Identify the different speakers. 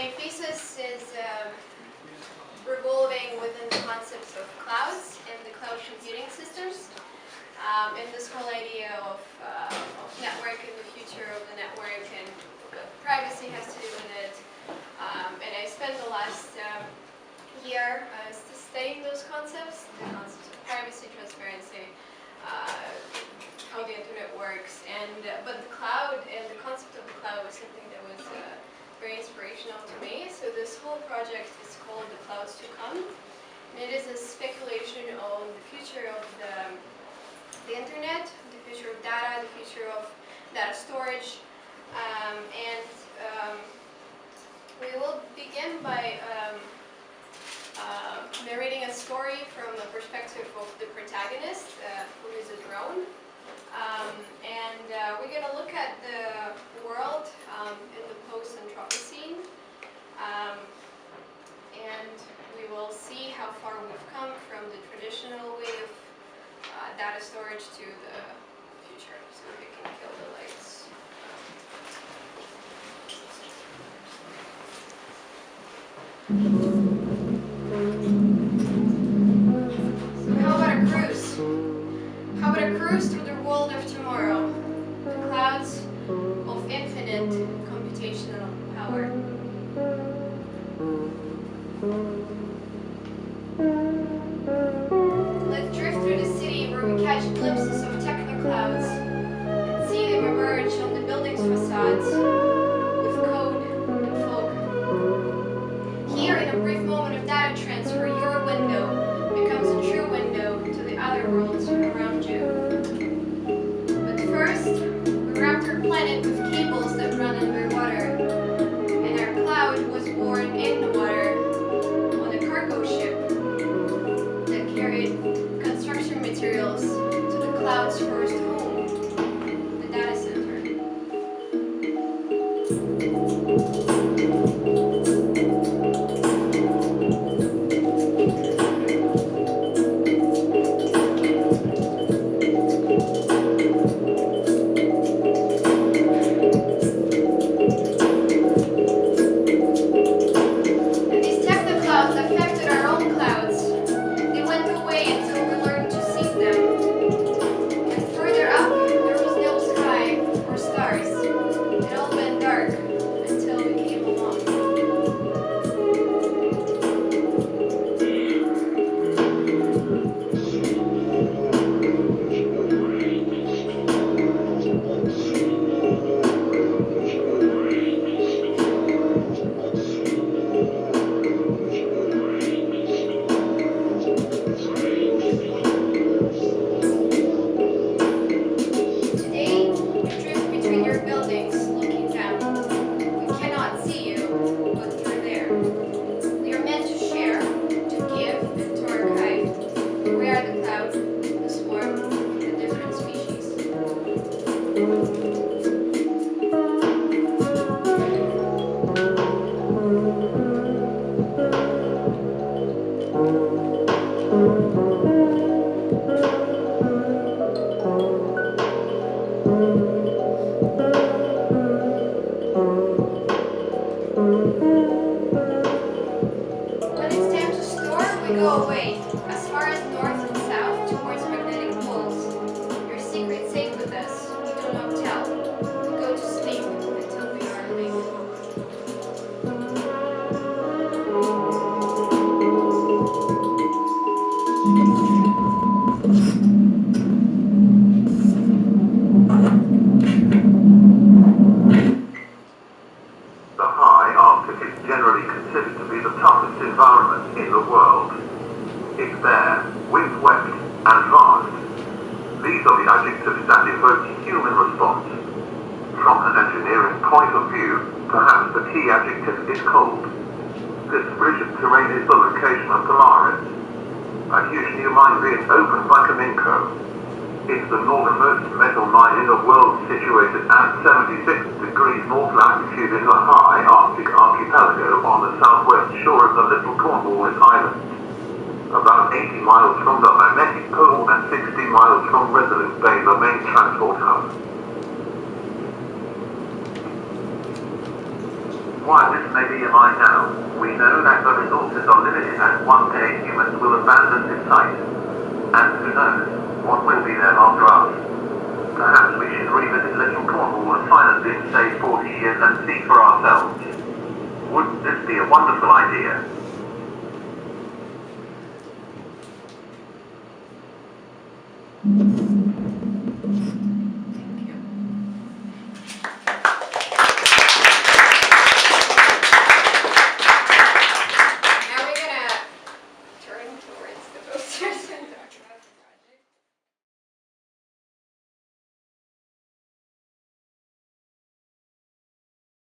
Speaker 1: My thesis is revolving within the concepts of clouds and the cloud computing systems, and this whole idea of network and the future of the network and what privacy has to do with it. And I spent the last year studying those concepts, the concepts of privacy, transparency, how the internet works, and but the cloud and the concept of the cloud was something that was very inspirational to me. So this whole project is called The Clouds to Come. And it is a speculation on the future of the internet, the future of data, the future of data storage. We will begin by narrating a story from the perspective of the protagonist, who is a drone. We're going to look at the world in the post-Anthropocene, and we will see how far we've come from the traditional way of data storage to the future. So we can kill the lights. So how about a cruise? How about a cruise through the world of tomorrow? The clouds of infinite computational power. Let's drift through the city where we catch glimpses of techno-clouds and see them emerge on the building's facades with code and fog. Here, in a brief moment of data transfer, your window becomes a true window to the other worlds around you. But first, we wrapped our planet with cables that run underwater, and our cloud was born in the water on a cargo ship that carried construction materials to the cloud's first home, the data center.
Speaker 2: It's the northernmost metal mine in the world, situated at 76 degrees north latitude in the high Arctic archipelago on the southwest shore of the little Cornwallis Island. About 80 miles from the magnetic pole and 60 miles from Resolute Bay, the main transport hub. While this may be a mine now, we know that the resources are limited and one day humans will abandon this site. And who knows what will be there after us. Perhaps we should revisit Little Cornwall and finally stay 40 years and see for ourselves. Wouldn't this be a wonderful idea?